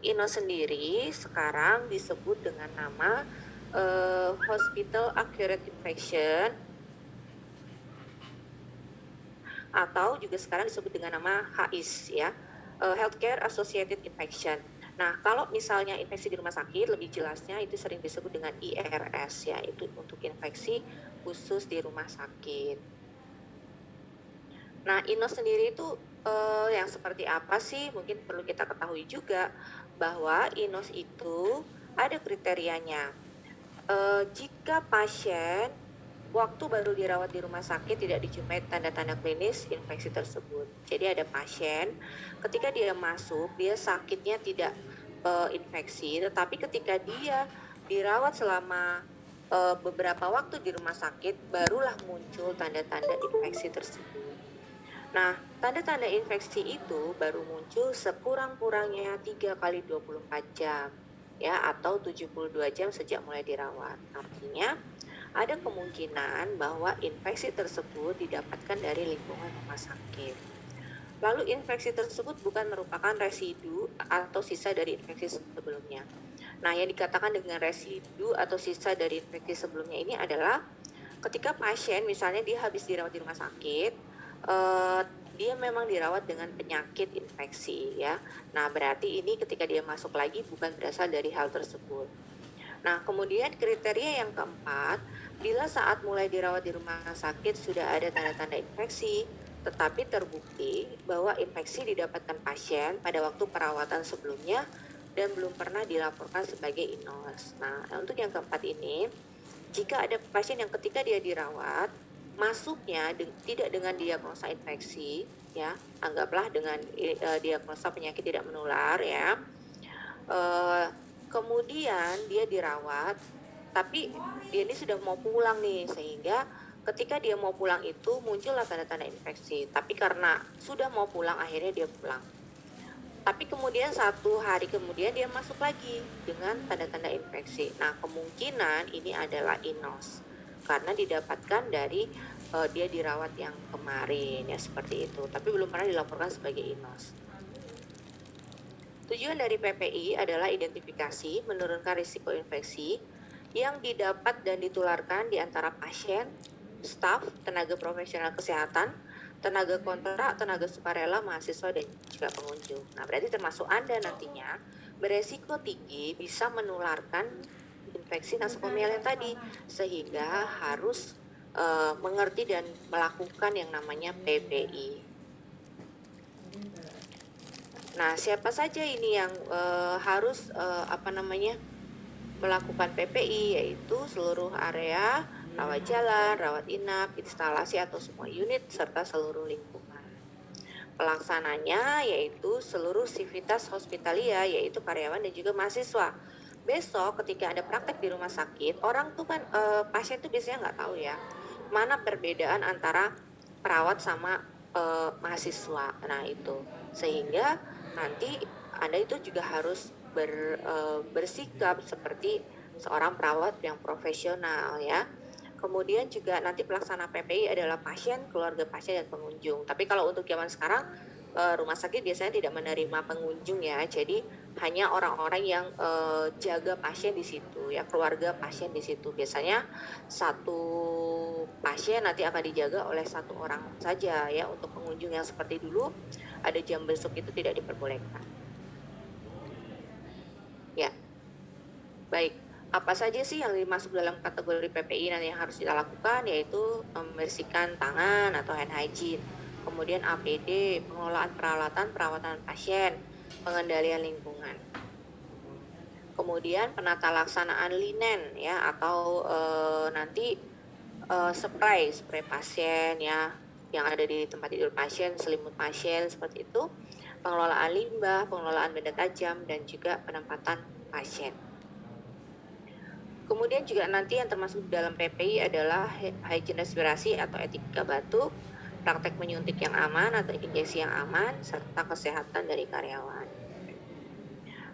untuk INOS sendiri sekarang disebut dengan nama Hospital Acquired Infection, atau juga sekarang disebut dengan nama HAIS ya, Healthcare Associated Infection. Nah, kalau misalnya infeksi di rumah sakit, lebih jelasnya itu sering disebut dengan IRS ya, itu untuk infeksi khusus di rumah sakit. Nah, INOS sendiri itu yang seperti apa sih? Mungkin perlu kita ketahui juga bahwa INOS itu ada kriterianya. Jika pasien waktu baru dirawat di rumah sakit tidak dijumpai tanda-tanda klinis infeksi tersebut. Jadi ada pasien ketika dia masuk, dia sakitnya tidak infeksi, tetapi ketika dia dirawat selama beberapa waktu di rumah sakit, barulah muncul tanda-tanda infeksi tersebut. Nah, tanda-tanda infeksi itu baru muncul sekurang-kurangnya 3 kali 24 jam ya, atau 72 jam sejak mulai dirawat. Artinya ada kemungkinan bahwa infeksi tersebut didapatkan dari lingkungan rumah sakit. Lalu infeksi tersebut bukan merupakan residu atau sisa dari infeksi sebelumnya. Nah, yang dikatakan dengan residu atau sisa dari infeksi sebelumnya ini adalah ketika pasien misalnya dia habis dirawat di rumah sakit, dia memang dirawat dengan penyakit infeksi ya. Nah, berarti ini ketika dia masuk lagi bukan berasal dari hal tersebut. Nah, kemudian kriteria yang keempat, bila saat mulai dirawat di rumah sakit sudah ada tanda-tanda infeksi, tetapi terbukti bahwa infeksi didapatkan pasien pada waktu perawatan sebelumnya dan belum pernah dilaporkan sebagai INOS. Nah, untuk yang keempat ini, jika ada pasien yang ketika dia dirawat masuknya tidak dengan diagnosa infeksi ya, anggaplah dengan diagnosa penyakit tidak menular ya, kemudian dia dirawat tapi dia ini sudah mau pulang nih, sehingga ketika dia mau pulang itu muncullah tanda-tanda infeksi, tapi karena sudah mau pulang akhirnya dia pulang. Tapi kemudian 1 hari kemudian dia masuk lagi dengan tanda-tanda infeksi. Nah, kemungkinan ini adalah INOS karena didapatkan dari dia dirawat yang kemarin ya, seperti itu. Tapi belum pernah dilaporkan sebagai INOS. Tujuan dari PPI adalah identifikasi, menurunkan risiko infeksi yang didapat dan ditularkan di antara pasien, staf, tenaga profesional kesehatan, tenaga kontrak, tenaga sukarela, mahasiswa, dan juga pengunjung. Nah, berarti termasuk Anda nantinya beresiko tinggi bisa menularkan infeksi nosokomial yang tadi, sehingga harus mengerti dan melakukan yang namanya PPI. Nah, siapa saja ini yang harus melakukan PPI, yaitu seluruh area, rawat jalan, rawat inap, instalasi atau semua unit, serta seluruh lingkungan. Pelaksananya yaitu seluruh sivitas hospitalia, yaitu karyawan dan juga mahasiswa. Besok ketika ada praktek di rumah sakit, orang tuh kan pasien tuh biasanya nggak tahu ya mana perbedaan antara perawat sama mahasiswa. Nah itu, sehingga nanti Anda itu juga harus bersikap seperti seorang perawat yang profesional ya. Kemudian juga nanti pelaksana PPI adalah pasien, keluarga pasien, dan pengunjung. Tapi kalau untuk zaman sekarang rumah sakit biasanya tidak menerima pengunjung ya. Jadi hanya orang-orang yang jaga pasien di situ ya, keluarga pasien di situ. Biasanya satu pasien nanti akan dijaga oleh 1 orang saja ya. Untuk pengunjung yang seperti dulu ada jam besok itu tidak diperbolehkan. Ya, baik. Apa saja sih yang dimasuk dalam kategori PPI dan yang harus kita lakukan, yaitu membersihkan tangan atau hand hygiene, kemudian APD, pengelolaan peralatan perawatan pasien, pengendalian lingkungan, kemudian penata laksanaan linen ya, atau nanti spray pasien ya yang ada di tempat tidur pasien, selimut pasien, seperti itu, pengelolaan limbah, pengelolaan benda tajam, dan juga penempatan pasien. Kemudian juga nanti yang termasuk dalam PPI adalah hygiene respirasi atau etika batuk, praktek menyuntik yang aman atau injeksi yang aman, serta kesehatan dari karyawan.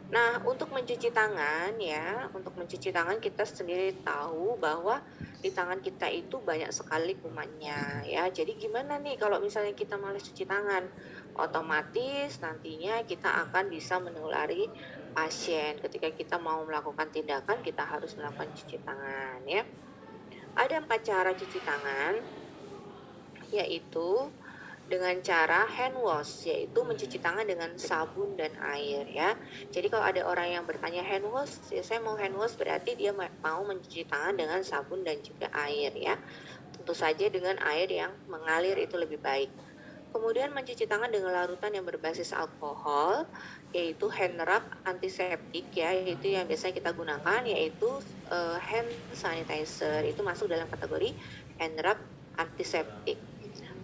Nah, untuk mencuci tangan ya, untuk mencuci tangan kita sendiri tahu bahwa di tangan kita itu banyak sekali kumannya ya. Jadi gimana nih kalau misalnya kita malas cuci tangan? Otomatis nantinya kita akan bisa menulari pasien. Ketika kita mau melakukan tindakan, kita harus melakukan cuci tangan ya. Ada 4 cara cuci tangan, yaitu dengan cara hand wash, yaitu mencuci tangan dengan sabun dan air ya. Jadi kalau ada orang yang bertanya hand wash, ya saya mau hand wash, berarti dia mau mencuci tangan dengan sabun dan juga air ya. Tentu saja dengan air yang mengalir itu lebih baik. Kemudian mencuci tangan dengan larutan yang berbasis alkohol, yaitu hand rub antiseptik ya, itu yang biasanya kita gunakan, yaitu hand sanitizer, itu masuk dalam kategori hand rub antiseptik.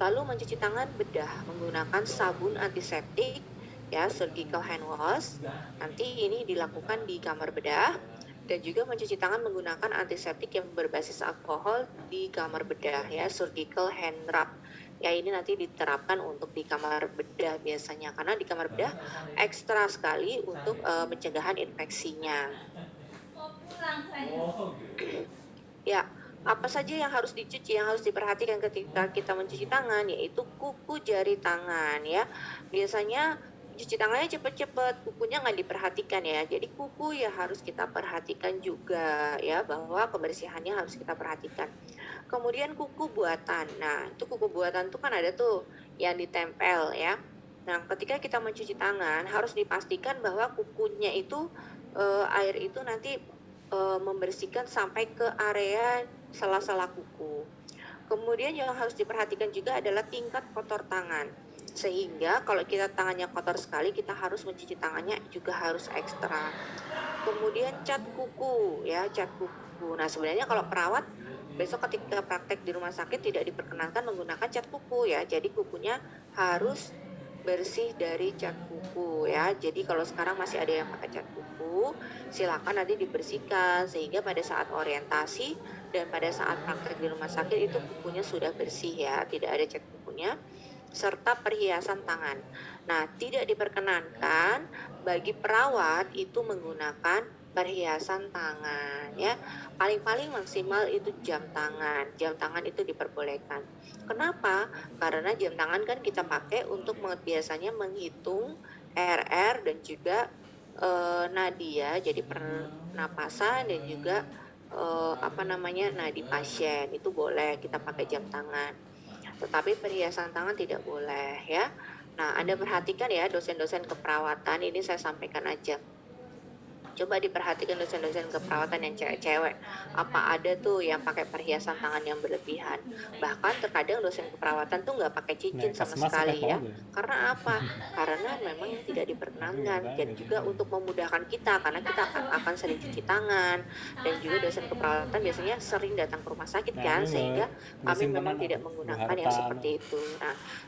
Lalu mencuci tangan bedah menggunakan sabun antiseptik ya, surgical hand wash. Nanti ini dilakukan di kamar bedah, dan juga mencuci tangan menggunakan antiseptik yang berbasis alkohol di kamar bedah ya, surgical hand rub. Ya ini nanti diterapkan untuk di kamar bedah biasanya, karena di kamar bedah ekstra sekali untuk pencegahan infeksinya. Ya, apa saja yang harus dicuci, yang harus diperhatikan ketika kita mencuci tangan, yaitu kuku jari tangan ya. Biasanya cuci tangannya cepet-cepet, kukunya nggak diperhatikan ya. Jadi kuku ya harus kita perhatikan juga ya, bahwa kebersihannya harus kita perhatikan. Kemudian kuku buatan. Nah, itu kuku buatan tuh kan ada tuh yang ditempel ya. Nah, ketika kita mencuci tangan harus dipastikan bahwa kukunya itu air itu nanti membersihkan sampai ke area sela-sela kuku. Kemudian yang harus diperhatikan juga adalah tingkat kotor tangan. Sehingga kalau kita tangannya kotor sekali, kita harus mencuci tangannya juga harus ekstra. Kemudian cat kuku ya, cat kuku. Nah, sebenarnya kalau perawat besok ketika praktek di rumah sakit tidak diperkenankan menggunakan cat kuku ya. Jadi kukunya harus bersih dari cat kuku ya. Jadi kalau sekarang masih ada yang pakai cat kuku, silakan nanti dibersihkan sehingga pada saat orientasi dan pada saat praktek di rumah sakit itu kukunya sudah bersih ya, tidak ada cat kukunya, serta perhiasan tangan. Nah, tidak diperkenankan bagi perawat itu menggunakan perhiasan tangan ya. Paling-paling maksimal itu jam tangan. Jam tangan itu diperbolehkan. Kenapa? Karena jam tangan kan kita pakai untuk biasanya menghitung RR dan juga nadia, jadi pernapasan dan juga nadi pasien, itu boleh kita pakai jam tangan. Tetapi perhiasan tangan tidak boleh ya. Nah, Anda perhatikan ya dosen-dosen keperawatan, ini saya sampaikan aja. Coba diperhatikan dosen-dosen keperawatan yang cewek-cewek, apa ada tuh yang pakai perhiasan tangan yang berlebihan. Bahkan terkadang dosen keperawatan tuh nggak pakai cincin sama sekali ya. Karena apa? Karena memang tidak diperkenankan. Dan juga untuk memudahkan kita, karena kita akan sering cuci tangan, dan juga dosen keperawatan biasanya sering datang ke rumah sakit kan, sehingga kami memang tidak menggunakan yang seperti itu.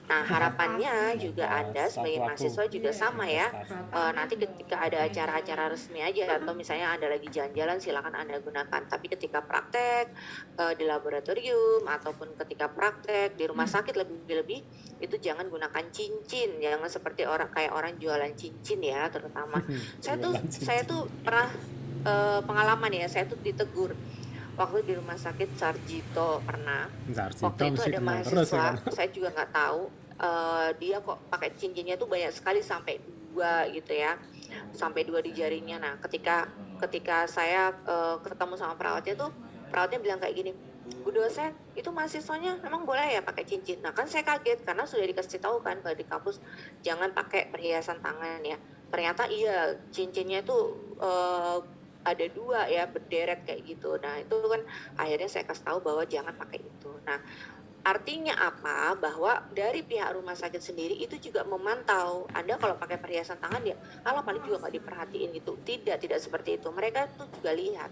Nah harapannya juga Anda sebagai mahasiswa juga sama ya. Nanti ketika ada acara-acara resmi aja, atau misalnya Anda lagi jalan-jalan, silakan Anda gunakan. Tapi ketika praktek di laboratorium ataupun ketika praktek di rumah sakit lebih-lebih, itu jangan gunakan cincin, jangan seperti kayak orang jualan cincin ya, terutama. Saya tuh pernah pengalaman ya, saya tuh ditegur waktu di rumah sakit Sarjito pernah. Waktu itu ada mahasiswa, saya juga nggak tahu, dia kok pakai cincinnya tuh banyak sekali sampai 2 gitu ya, sampai 2 di jarinya. Nah, ketika saya ketemu sama perawatnya tuh, perawatnya bilang kayak gini, Bu dosen, itu mahasiswanya memang boleh ya pakai cincin? Nah kan saya kaget karena sudah dikasih tahu kan kalau di kampus jangan pakai perhiasan tangan ya. Ternyata iya, cincinnya itu ada 2 ya, berderet kayak gitu. Nah itu kan akhirnya saya kasih tahu bahwa jangan pakai itu. Nah, artinya apa? Bahwa dari pihak rumah sakit sendiri itu juga memantau. Anda kalau pakai perhiasan tangan ya, kalau paling juga nggak diperhatiin gitu. Tidak seperti itu. Mereka tuh juga lihat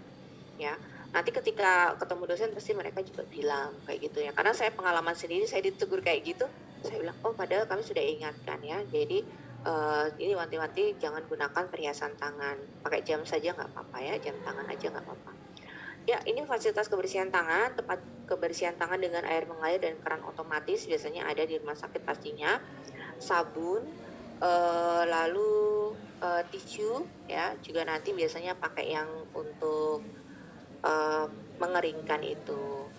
ya. Nanti ketika ketemu dosen pasti mereka juga bilang kayak gitu ya. Karena saya pengalaman sendiri, saya ditegur kayak gitu. Saya bilang, oh padahal kami sudah ingatkan ya. Jadi ini wanti-wanti jangan gunakan perhiasan tangan. Pakai jam saja nggak apa-apa ya, jam tangan aja nggak apa-apa. Ya, ini fasilitas kebersihan tangan, tempat kebersihan tangan dengan air mengalir dan keran otomatis biasanya ada di rumah sakit pastinya. Sabun, lalu tisu ya, juga nanti biasanya pakai yang untuk mengeringkan itu.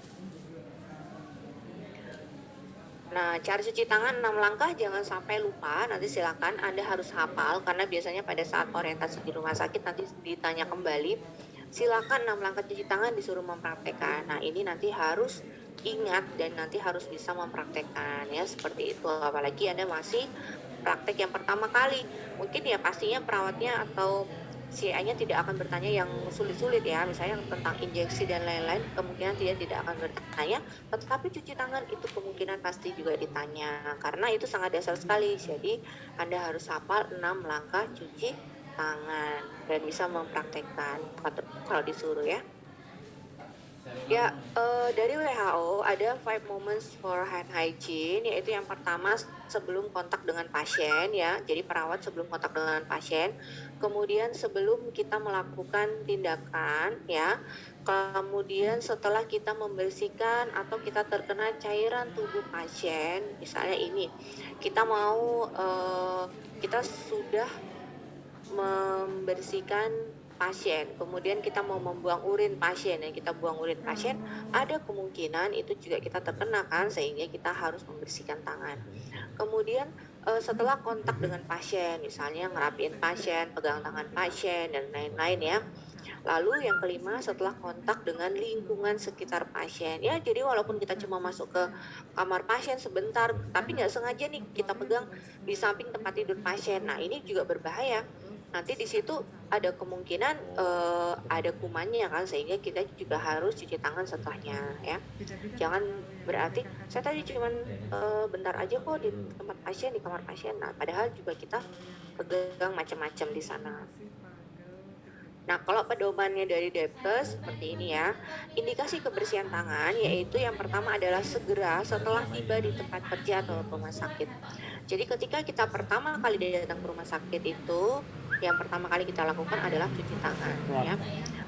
Nah, cara cuci tangan 6 langkah jangan sampai lupa, nanti silakan Anda harus hafal karena biasanya pada saat orientasi di rumah sakit nanti ditanya kembali, silakan 6 langkah cuci tangan disuruh mempraktekkan. Nah, ini nanti harus ingat dan nanti harus bisa mempraktekkan ya, seperti itu. Apalagi Anda masih praktek yang pertama kali. Mungkin ya pastinya perawatnya atau CA-nya tidak akan bertanya yang sulit-sulit ya, misalnya tentang injeksi dan lain-lain, kemungkinan dia tidak akan bertanya. Tetapi cuci tangan itu kemungkinan pasti juga ditanya, karena itu sangat dasar sekali. Jadi Anda harus hafal 6 langkah cuci tangan dan bisa mempraktekkan kalau disuruh ya. Ya, dari WHO ada 5 moments for hand hygiene, yaitu yang pertama sebelum kontak dengan pasien ya, jadi perawat sebelum kontak dengan pasien, kemudian sebelum kita melakukan tindakan ya, kemudian setelah kita membersihkan atau kita terkena cairan tubuh pasien, misalnya ini, kita mau, kita sudah membersihkan pasien, kemudian kita mau membuang urin pasien, yang kita buang urin pasien, ada kemungkinan itu juga kita terkena kan, sehingga kita harus membersihkan tangan. Kemudian setelah kontak dengan pasien, misalnya ngerapiin pasien, pegang tangan pasien, dan lain-lain ya. Lalu yang kelima, setelah kontak dengan lingkungan sekitar pasien. Ya, jadi walaupun kita cuma masuk ke kamar pasien sebentar, tapi nggak sengaja nih kita pegang di samping tempat tidur pasien. Nah, ini juga berbahaya. Nanti di situ ada kemungkinan ada kumannya kan, sehingga kita juga harus cuci tangan setelahnya ya. Jangan berarti saya tadi cuman bentar aja kok di tempat pasien, di kamar pasien. Nah, padahal juga kita pegang macam-macam di sana. Nah, kalau pedomannya dari Depkes seperti ini ya, indikasi kebersihan tangan yaitu yang pertama adalah segera setelah tiba di tempat kerja atau rumah sakit. Jadi ketika kita pertama kali datang ke rumah sakit itu, yang pertama kali kita lakukan adalah cuci tangan ya.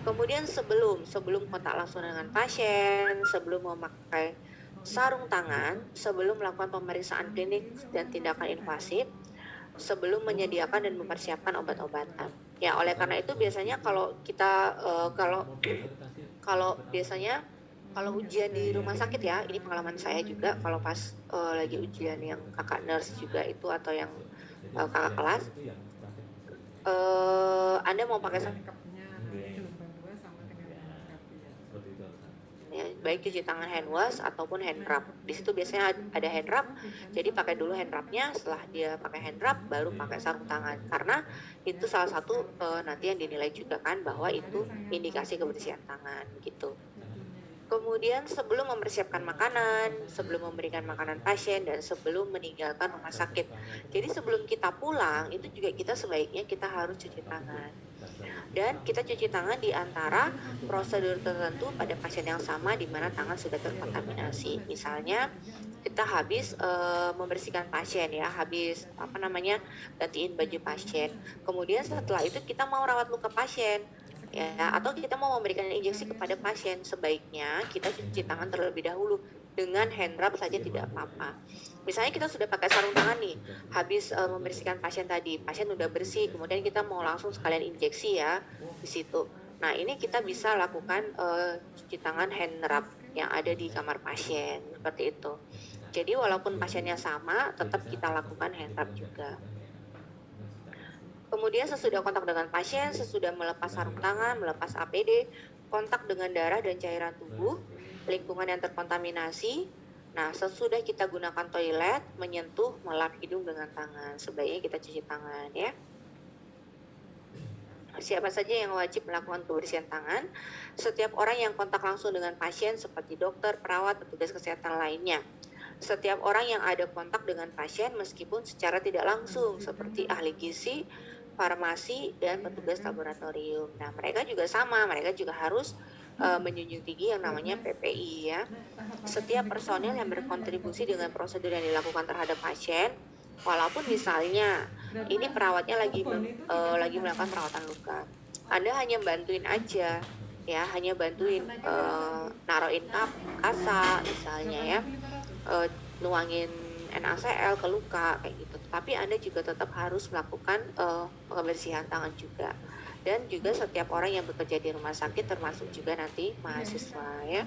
Kemudian sebelum kontak langsung dengan pasien, sebelum memakai sarung tangan, sebelum melakukan pemeriksaan klinik dan tindakan invasif, sebelum menyediakan dan mempersiapkan obat-obatan. Ya, oleh karena itu biasanya kalau kita kalau biasanya kalau ujian di rumah sakit ya, ini pengalaman saya juga kalau pas lagi ujian yang kakak nurse juga itu atau yang kakak kelas, Anda mau pakai ya, baik cuci tangan hand wash ataupun hand rub. Di situ biasanya ada hand rub, jadi pakai dulu hand rubnya. Setelah dia pakai hand rub, baru pakai sarung tangan. Karena itu salah satu nanti yang dinilai juga kan bahwa itu indikasi kebersihan tangan gitu. Kemudian sebelum mempersiapkan makanan, sebelum memberikan makanan pasien, dan sebelum meninggalkan rumah sakit. Jadi sebelum kita pulang, itu juga kita sebaiknya kita harus cuci tangan. Dan kita cuci tangan di antara prosedur tertentu pada pasien yang sama di mana tangan sudah terkontaminasi. Misalnya kita habis membersihkan pasien ya, habis gantiin baju pasien. Kemudian setelah itu kita mau rawat luka pasien ya, atau kita mau memberikan injeksi kepada pasien, sebaiknya kita cuci tangan terlebih dahulu dengan hand rub saja tidak apa-apa. Misalnya kita sudah pakai sarung tangan nih, habis membersihkan pasien tadi, pasien udah bersih, kemudian kita mau langsung sekalian injeksi ya di situ. Nah, ini kita bisa lakukan cuci tangan hand rub yang ada di kamar pasien seperti itu. Jadi walaupun pasiennya sama, tetap kita lakukan hand rub juga. Kemudian sesudah kontak dengan pasien, sesudah melepas sarung tangan, melepas APD, kontak dengan darah dan cairan tubuh, lingkungan yang terkontaminasi. Nah, sesudah kita gunakan toilet, menyentuh, melap hidung dengan tangan. Sebaiknya kita cuci tangan ya. Siapa saja yang wajib melakukan kebersihan tangan? Setiap orang yang kontak langsung dengan pasien seperti dokter, perawat, petugas kesehatan lainnya. Setiap orang yang ada kontak dengan pasien meskipun secara tidak langsung seperti ahli gizi, farmasi, dan petugas laboratorium. Nah, mereka juga sama, mereka juga harus menjunjung tinggi yang namanya PPI ya. Setiap personil yang berkontribusi dengan prosedur yang dilakukan terhadap pasien, walaupun misalnya ini perawatnya lagi melakukan perawatan luka, Anda hanya bantuin aja ya, hanya bantuin naruhin kasa misalnya ya, nuangin NaCl ke luka kayak gitu. Tapi Anda juga tetap harus melakukan pembersihan tangan juga. Dan juga setiap orang yang bekerja di rumah sakit termasuk juga nanti mahasiswa ya.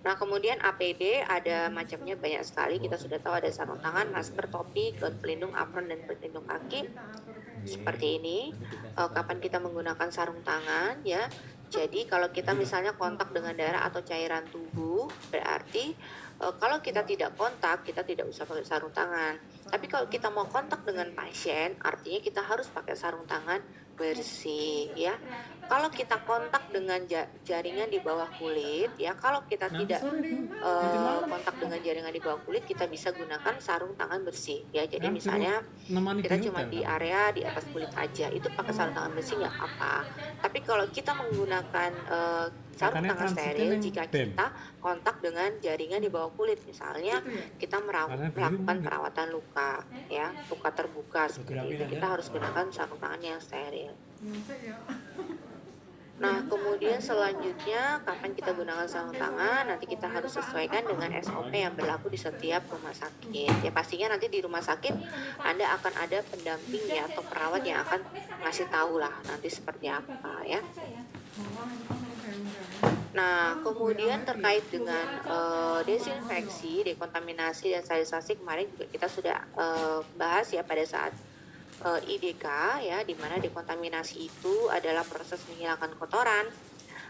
Nah, kemudian APD ada macamnya banyak sekali. Kita sudah tahu ada sarung tangan, masker, topi, gaun pelindung, apron, dan pelindung kaki. Seperti ini. Kapan kita menggunakan sarung tangan ya? Jadi kalau kita misalnya kontak dengan darah atau cairan tubuh, berarti kalau kita tidak kontak, kita tidak usah pakai sarung tangan. Tapi kalau kita mau kontak dengan pasien, artinya kita harus pakai sarung tangan bersih ya. Kalau kita kontak dengan jaringan di bawah kulit ya, kalau kita tidak kontak dengan jaringan di bawah kulit, kita bisa gunakan sarung tangan bersih ya. Jadi misalnya kita cuma di area di atas kulit aja, itu pakai sarung tangan bersih nggak apa. Tapi kalau kita menggunakan sarung tangan steril jika kita kontak dengan jaringan di bawah kulit, misalnya kita melakukan perawatan luka ya, luka terbuka seperti itu, kita harus gunakan sarung tangan yang steril. Nah, kemudian selanjutnya kapan kita gunakan sarung tangan, nanti kita harus sesuaikan dengan SOP yang berlaku di setiap rumah sakit. Ya pastinya nanti di rumah sakit Anda akan ada pendamping ya atau perawat yang akan ngasih tahu lah nanti seperti apa ya. Nah, kemudian terkait dengan desinfeksi, dekontaminasi, dan sterilisasi kemarin juga kita sudah bahas ya pada saat IDK ya, di mana dekontaminasi itu adalah proses menghilangkan kotoran,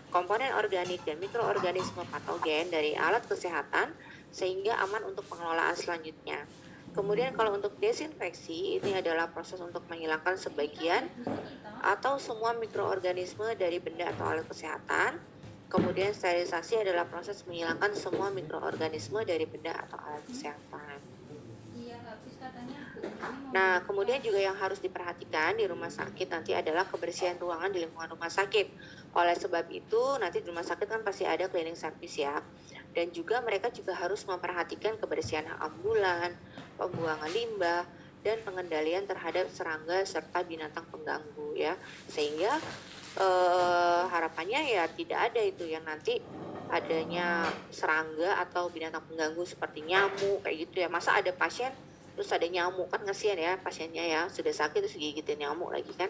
komponen organik dan mikroorganisme patogen dari alat kesehatan sehingga aman untuk pengelolaan selanjutnya. Kemudian kalau untuk desinfeksi, ini adalah proses untuk menghilangkan sebagian atau semua mikroorganisme dari benda atau alat kesehatan. Kemudian sterilisasi adalah proses menghilangkan semua mikroorganisme dari benda atau alat kesehatan. Nah, kemudian juga yang harus diperhatikan di rumah sakit nanti adalah kebersihan ruangan di lingkungan rumah sakit. Oleh sebab itu, nanti di rumah sakit kan pasti ada cleaning service ya. Dan juga mereka juga harus memperhatikan kebersihan ambulan, pembuangan limbah, dan pengendalian terhadap serangga serta binatang pengganggu ya. Sehingga harapannya ya tidak ada itu yang nanti adanya serangga atau binatang pengganggu seperti nyamuk kayak gitu ya. Masa ada pasien terus ada nyamuk, kan kasihan ya pasiennya ya, sudah sakit terus gigitin nyamuk lagi kan.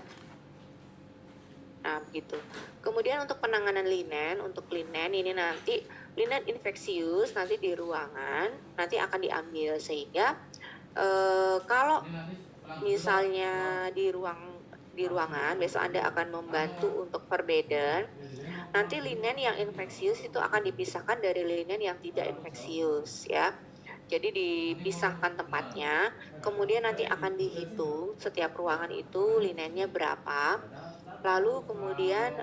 Nah begitu. Kemudian untuk penanganan linen, untuk linen ini nanti linen infeksius nanti di ruangan nanti akan diambil, sehingga kalau misalnya di ruangan besok Anda akan membantu untuk perbedaan, nanti linen yang infeksius itu akan dipisahkan dari linen yang tidak infeksius ya. Jadi dipisahkan tempatnya, kemudian nanti akan dihitung setiap ruangan itu linennya berapa, lalu kemudian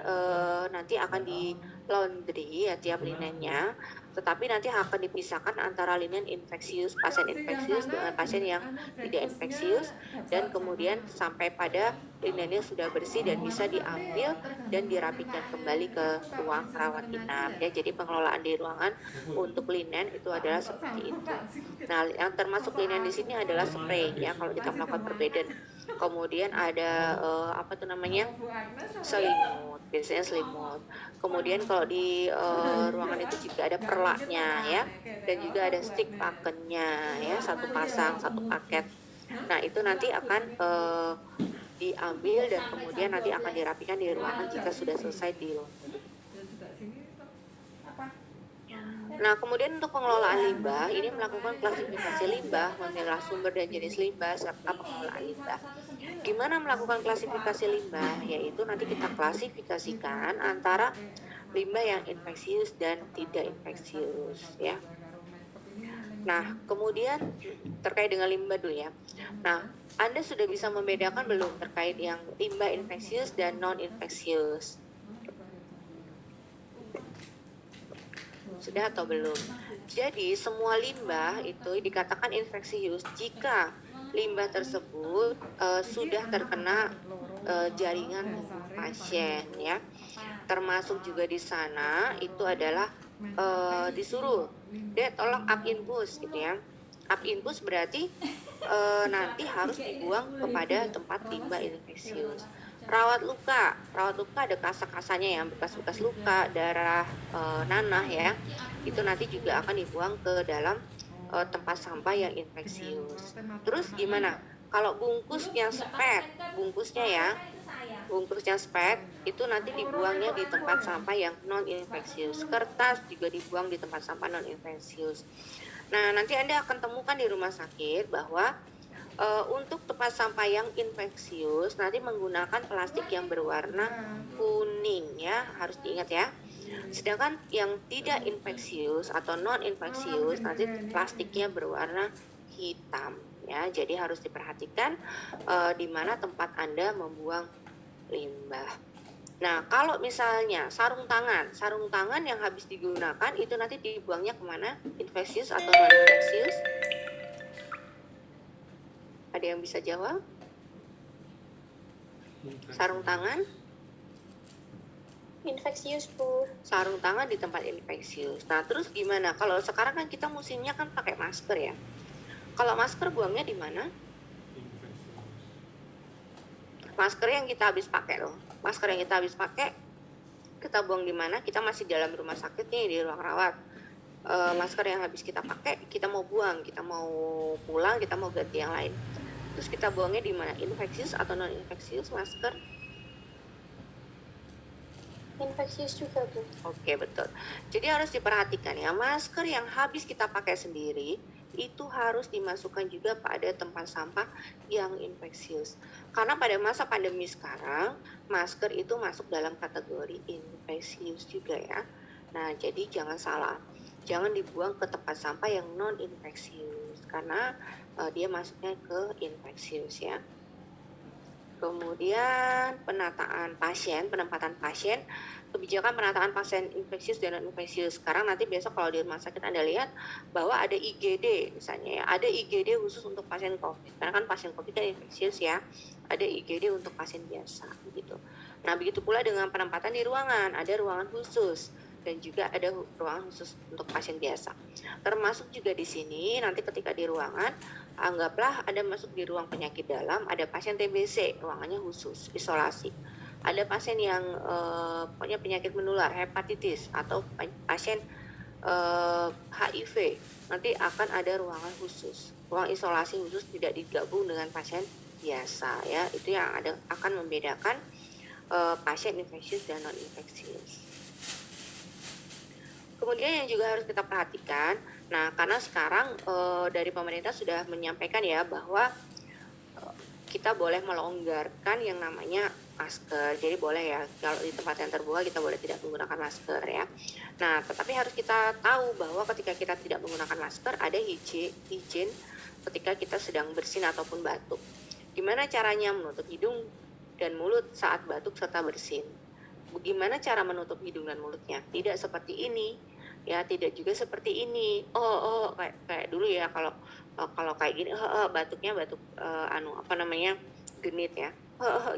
nanti akan di laundry ya tiap linennya, tetapi nanti akan dipisahkan antara linen infeksius, pasien infeksius dengan pasien yang tidak infeksius, dan kemudian sampai pada linennya sudah bersih dan bisa diambil dan dirapikan kembali ke ruang rawat inap ya. Jadi pengelolaan di ruangan untuk linen itu adalah seperti itu. Nah, yang termasuk linen di sini adalah spray ya kalau kita melakukan perbedaan. Kemudian ada apa tuh namanya, selimut, biasanya selimut. Kemudian kalau di ruangan itu juga ada perlaknya ya, dan juga ada stick pakennya ya, satu pasang, satu paket. Nah itu nanti akan diambil dan kemudian nanti akan dirapikan di ruangan jika sudah selesai di laundry. Nah, kemudian untuk pengelolaan limbah, ini melakukan klasifikasi limbah, memilah sumber dan jenis limbah, serta pengelolaan limbah. Gimana melakukan klasifikasi limbah? Yaitu nanti kita klasifikasikan antara limbah yang infeksius dan tidak infeksius ya. Nah, kemudian terkait dengan limbah dulu ya. Nah, Anda sudah bisa membedakan belum terkait yang limbah infeksius dan non-infeksius? Sudah atau belum? Jadi semua limbah itu dikatakan infeksius jika limbah tersebut sudah terkena jaringan tubuh pasien ya. Termasuk juga di sana itu adalah disuruh tolong up infus gitu ya. Up infus berarti nanti harus dibuang kepada tempat limbah infeksius. Rawat luka ada kasa-kasanya ya, bekas-bekas luka, darah, nanah ya, itu nanti juga akan dibuang ke dalam tempat sampah yang infeksius. Terus gimana kalau bungkus yang spek, bungkusnya ya, bungkusnya spek itu nanti dibuangnya di tempat sampah yang non infeksius. Kertas juga dibuang di tempat sampah non infeksius. Nah, nanti Anda akan temukan di rumah sakit bahwa untuk tempat sampah yang infeksius nanti menggunakan plastik yang berwarna kuning ya, harus diingat ya. Sedangkan yang tidak infeksius atau non infeksius nanti plastiknya berwarna hitam ya. Jadi harus diperhatikan di mana tempat Anda membuang limbah. Nah, kalau misalnya sarung tangan yang habis digunakan itu nanti dibuangnya kemana? Infeksius atau non infeksius? Ada yang bisa jawab? Sarung tangan? Infeksius, Bu. Sarung tangan di tempat infeksius. Nah, terus gimana? Kalau sekarang kan kita musimnya kan pakai masker ya. Kalau masker buangnya di mana? Masker yang kita habis pakai loh. Masker yang kita habis pakai kita buang di mana? Kita masih dalam rumah sakit nih, di ruang rawat. Masker yang habis kita pakai kita mau buang, kita mau pulang, kita mau ganti yang lain. Terus kita buangnya di mana? Infeksius atau non infeksius masker? Infeksius juga, Bu. Oke, betul. Jadi harus diperhatikan ya, masker yang habis kita pakai sendiri itu harus dimasukkan juga pada tempat sampah yang infeksius. Karena pada masa pandemi sekarang, masker itu masuk dalam kategori infeksius juga ya. Nah, jadi jangan salah. Jangan dibuang ke tempat sampah yang non infeksius karena dia masuknya ke infeksius ya. Kemudian penempatan pasien, kebijakan penataan pasien infeksius dan non infeksius. Sekarang nanti besok kalau di rumah sakit Anda lihat bahwa ada IGD misalnya ya, ada IGD khusus untuk pasien COVID. Karena kan pasien COVID kan infeksius ya, ada IGD untuk pasien biasa gitu. Nah, begitu pula dengan penempatan di ruangan, ada ruangan khusus dan juga ada ruangan khusus untuk pasien biasa. Termasuk juga di sini nanti ketika di ruangan, anggaplah Anda masuk di ruang penyakit dalam, ada pasien TBC, ruangannya khusus, isolasi. Ada pasien yang punya penyakit menular, hepatitis, atau pasien HIV, nanti akan ada ruangan khusus. Ruang isolasi khusus tidak digabung dengan pasien biasa ya. Itu yang akan membedakan pasien infeksius dan non infeksius. Kemudian yang juga harus kita perhatikan, nah karena sekarang dari pemerintah sudah menyampaikan ya bahwa kita boleh melonggarkan yang namanya masker. Jadi boleh ya kalau di tempat yang terbuka kita boleh tidak menggunakan masker ya. Nah, tetapi harus kita tahu bahwa ketika kita tidak menggunakan masker ada higien ketika kita sedang bersin ataupun batuk. Gimana caranya menutup hidung dan mulut saat batuk serta bersin? Bagaimana cara menutup hidung dan mulutnya? Tidak seperti ini, ya tidak juga seperti ini. Kayak dulu ya kalau kayak gini, batuknya batuk genit ya,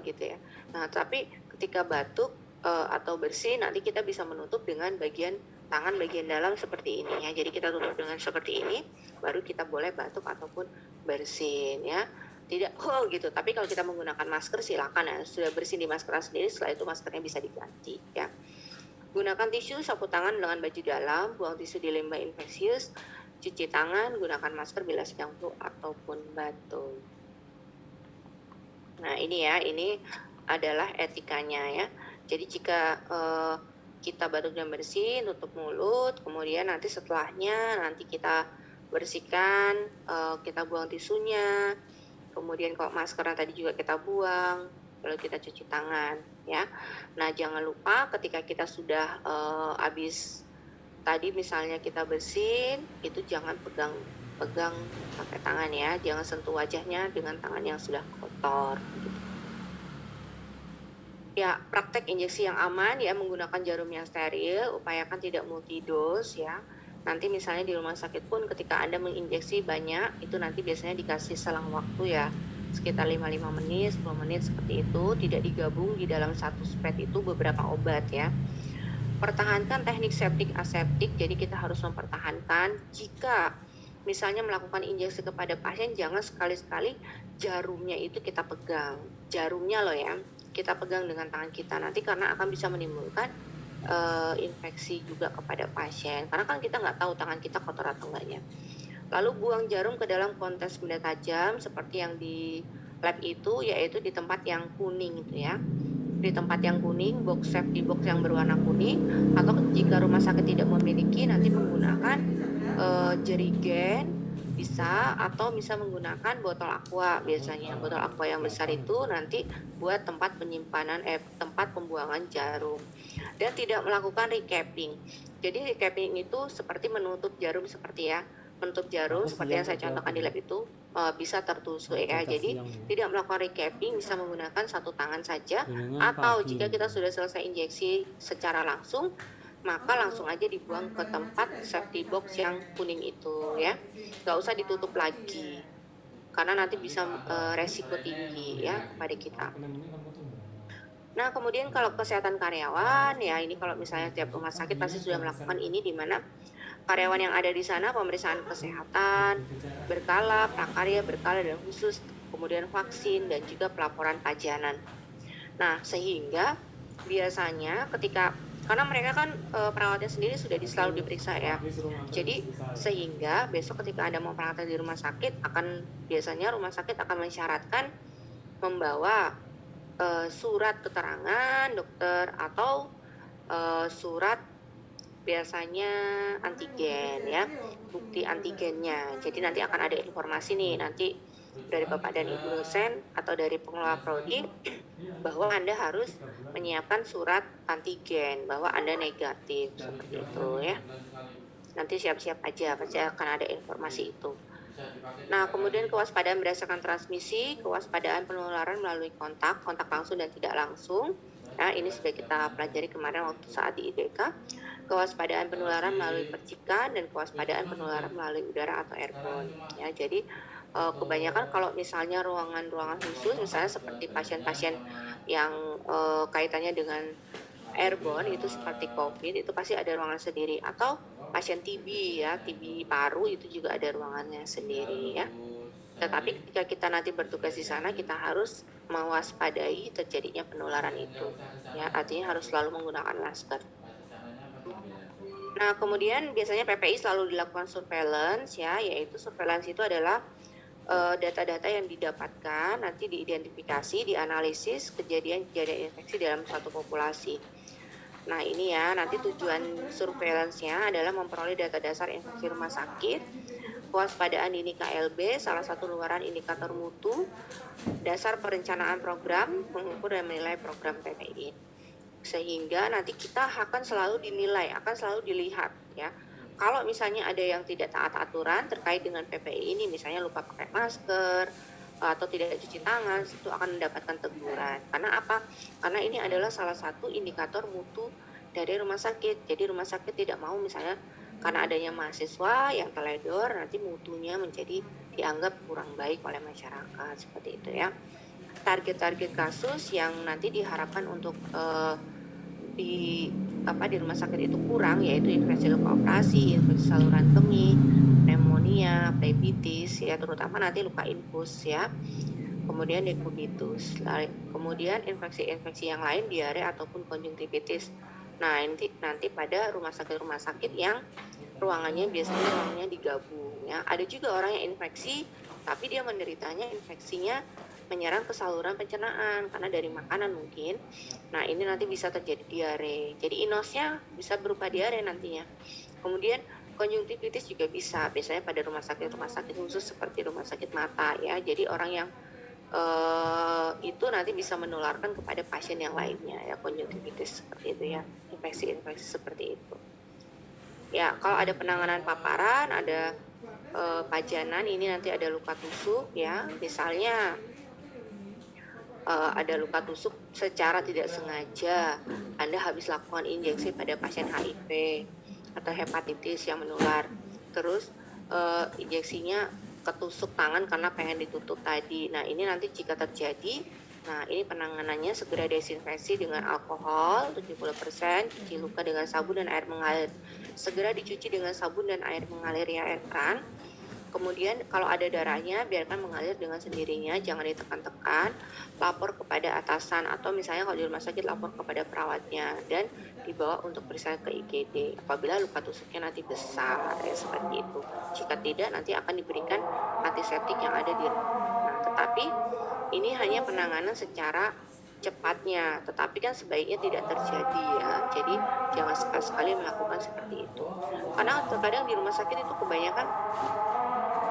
gitu ya. Nah, tapi ketika batuk atau bersin nanti kita bisa menutup dengan bagian tangan bagian dalam seperti ini ya. Jadi kita tutup dengan seperti ini, baru kita boleh batuk ataupun bersin ya. Tidak gitu, tapi kalau kita menggunakan masker silakan ya, sudah bersin di masker sendiri, setelah itu maskernya bisa diganti ya. Gunakan tisu, sapu tangan dengan baju dalam, buang tisu di limbah infeksius, cuci tangan, gunakan masker bila sedang flu ataupun batuk. Nah ini ya, ini adalah etikanya ya. Jadi jika kita batuk dan bersin, tutup mulut, kemudian nanti setelahnya nanti kita bersihkan, kita buang tisunya, kemudian kalau maskernya tadi juga kita buang, lalu kita cuci tangan ya. Nah jangan lupa ketika kita sudah habis tadi misalnya kita bersin, itu jangan pegang pakai tangan ya, jangan sentuh wajahnya dengan tangan yang sudah kotor gitu. Ya, praktek injeksi yang aman ya, menggunakan jarum yang steril, upayakan tidak multidose ya. Nanti misalnya di rumah sakit pun ketika Anda menginjeksi banyak, itu nanti biasanya dikasih selang waktu ya, sekitar 5 menit, 10 menit seperti itu, tidak digabung di dalam satu spray itu beberapa obat ya. Pertahankan teknik septik aseptik, jadi kita harus mempertahankan. Jika misalnya melakukan injeksi kepada pasien, jangan sekali-sekali jarumnya itu kita pegang, jarumnya loh ya, kita pegang dengan tangan kita nanti, karena akan bisa menimbulkan infeksi juga kepada pasien, karena kan kita nggak tahu tangan kita kotor atau enggaknya. Lalu buang jarum ke dalam kontes benda tajam seperti yang lab itu yaitu di tempat yang kuning itu ya. Di tempat yang kuning, box safety box yang berwarna kuning, atau jika rumah sakit tidak memiliki nanti menggunakan jerigen bisa, atau bisa menggunakan botol aqua. Biasanya botol aqua yang besar itu nanti buat tempat penyimpanan tempat pembuangan jarum. Dan tidak melakukan recapping. Jadi recapping itu seperti menutup jarum seperti ya, menutup jarum seperti yang saya contohkan di lab itu bisa tertusuk ya. Jadi tidak melakukan recapping, bisa menggunakan satu tangan saja, atau jika kita sudah selesai injeksi secara langsung, maka langsung aja dibuang ke tempat safety box yang kuning itu ya, nggak usah ditutup lagi karena nanti bisa resiko tinggi ya kepada kita. Nah, kemudian kalau kesehatan karyawan ya, ini kalau misalnya tiap rumah sakit pasti sudah melakukan ini, di mana karyawan yang ada di sana pemeriksaan kesehatan berkala, prakarya berkala dan khusus, kemudian vaksin dan juga pelaporan pajanan. Nah, sehingga biasanya karena mereka kan perawatnya sendiri sudah selalu diperiksa ya. Jadi sehingga besok ketika Anda mau perawatan di rumah sakit, biasanya rumah sakit akan mensyaratkan membawa surat keterangan dokter atau surat biasanya antigen ya, bukti antigennya. Jadi nanti akan ada informasi nih nanti dari Bapak dan Ibu dosen atau dari pengelola prodi bahwa Anda harus menyiapkan surat antigen bahwa Anda negatif, seperti itu ya. Nanti siap-siap aja, pasti akan ada informasi itu. Nah, kemudian kewaspadaan berdasarkan transmisi, kewaspadaan penularan melalui kontak langsung dan tidak langsung. Nah, ini sudah kita pelajari kemarin waktu saat di IDK. Kewaspadaan penularan melalui percikan dan kewaspadaan penularan melalui udara atau airborne. Ya, jadi kebanyakan kalau misalnya ruangan-ruangan khusus, misalnya seperti pasien-pasien yang kaitannya dengan airborne itu seperti COVID, itu pasti ada ruangan sendiri, atau pasien TB ya, TB paru itu juga ada ruangannya sendiri ya. Tetapi ketika kita nanti bertugas di sana, kita harus mewaspadai terjadinya penularan itu ya, artinya harus selalu menggunakan masker. Nah, kemudian biasanya PPI selalu dilakukan surveillance ya, yaitu surveillance itu adalah data-data yang didapatkan nanti diidentifikasi, dianalisis kejadian-kejadian infeksi dalam suatu populasi. Nah, ini ya, nanti tujuan surveillance-nya adalah memperoleh data dasar infeksi rumah sakit, kewaspadaan dini KLB, salah satu luaran indikator mutu, dasar perencanaan program, mengukur dan menilai program PPI. Sehingga nanti kita akan selalu dinilai, akan selalu dilihat ya. Kalau misalnya ada yang tidak taat aturan terkait dengan PPI ini, misalnya lupa pakai masker atau tidak cuci tangan, itu akan mendapatkan teguran. Karena apa? Karena ini adalah salah satu indikator mutu dari rumah sakit. Jadi rumah sakit tidak mau misalnya karena adanya mahasiswa yang teledor, nanti mutunya menjadi dianggap kurang baik oleh masyarakat, seperti itu ya. Target-target kasus yang nanti diharapkan untuk di rumah sakit itu kurang, yaitu infeksi luka operasi, infeksi saluran kemih, pneumonia, plebitis ya, terutama nanti luka infus ya, kemudian dekubitus, kemudian infeksi-infeksi yang lain, diare ataupun konjungtivitis. Nah, nanti pada rumah sakit yang ruangannya biasanya digabung ya. Ada juga orang yang infeksi tapi dia menderitanya infeksinya menyerang ke saluran pencernaan karena dari makanan mungkin. Nah, ini nanti bisa terjadi diare. Jadi inosnya bisa berupa diare nantinya. Kemudian konjungtivitis juga bisa, biasanya pada rumah sakit khusus seperti rumah sakit mata ya. Jadi orang yang itu nanti bisa menularkan kepada pasien yang lainnya ya, konjungtivitis seperti itu ya, infeksi-infeksi seperti itu. Ya, kalau ada penanganan paparan, ada pajanan, ini nanti ada luka tusuk ya, misalnya ada luka tusuk secara tidak sengaja, Anda habis lakukan injeksi pada pasien HIV atau hepatitis yang menular, terus injeksinya ketusuk tangan karena pengen ditutup tadi. Nah, ini nanti jika terjadi, nah ini penanganannya segera desinfeksi dengan alkohol 70%, cuci luka dengan sabun dan air mengalir. Segera dicuci dengan sabun dan air mengalir ya, air keran. Kemudian kalau ada darahnya, biarkan mengalir dengan sendirinya, jangan ditekan-tekan. Lapor kepada atasan, atau misalnya kalau di rumah sakit lapor kepada perawatnya dan dibawa untuk periksa ke IGD apabila luka tusuknya nanti besar ya, seperti itu. Jika tidak, nanti akan diberikan antiseptik yang ada di rumah. Nah, tetapi ini hanya penanganan secara cepatnya, tetapi kan sebaiknya tidak terjadi ya. Jadi jangan sekali-sekali melakukan seperti itu. Karena terkadang di rumah sakit itu kebanyakan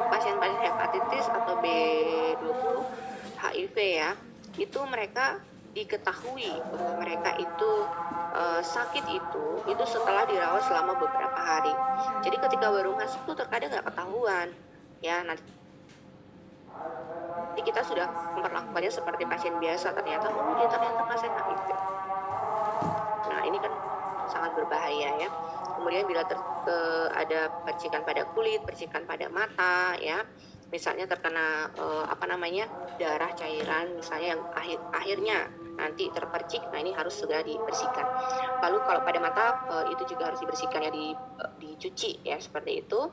pasien-pasien hepatitis atau B20 HIV ya, itu mereka diketahui bahwa mereka itu sakit itu setelah dirawat selama beberapa hari. Jadi ketika baru masuk tuh terkadang nggak ketahuan ya, nanti kita sudah memperlakukannya seperti pasien biasa, ternyata dia ternyata pasien HIV. Nah ini kan sangat berbahaya ya. Kemudian bila ada percikan pada kulit, percikan pada mata ya, misalnya terkena darah cairan misalnya yang akhirnya nanti terpercik, nah ini harus segera dibersihkan. Lalu kalau pada mata itu juga harus dibersihkan ya, dicuci ya seperti itu.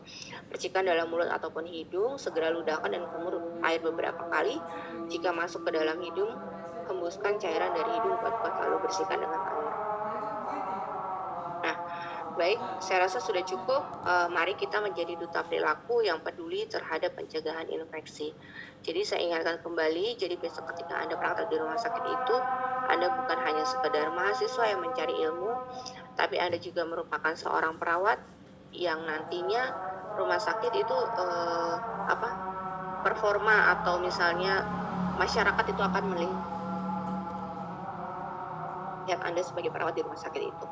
Percikan dalam mulut ataupun hidung segera ludahkan dan kumur air beberapa kali. Jika masuk ke dalam hidung, hembuskan cairan dari hidung kuat-kuat lalu bersihkan dengan air. Nah, baik, saya rasa sudah cukup. Mari kita menjadi duta perilaku yang peduli terhadap pencegahan infeksi. Jadi saya ingatkan kembali, jadi besok ketika Anda praktek di rumah sakit itu, Anda bukan hanya sekedar mahasiswa yang mencari ilmu, tapi Anda juga merupakan seorang perawat yang nantinya rumah sakit itu performa atau misalnya masyarakat itu akan melihat Anda sebagai perawat di rumah sakit itu.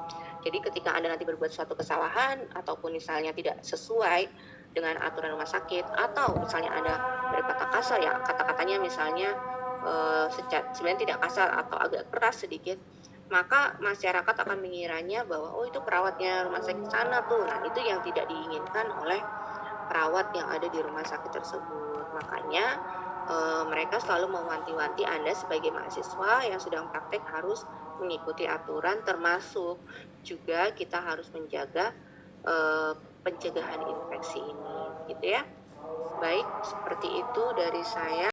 Jadi ketika Anda nanti berbuat suatu kesalahan ataupun misalnya tidak sesuai dengan aturan rumah sakit, atau misalnya Anda berkata kasar ya, kata-katanya misalnya sebenarnya tidak kasar atau agak keras sedikit, maka masyarakat akan mengiranya bahwa itu perawatnya rumah sakit sana tuh. Nah itu yang tidak diinginkan oleh perawat yang ada di rumah sakit tersebut. Makanya mereka selalu mewanti-wanti Anda sebagai mahasiswa yang sedang praktek harus mengikuti aturan, termasuk juga kita harus menjaga pencegahan infeksi ini, gitu ya. Baik, seperti itu dari saya.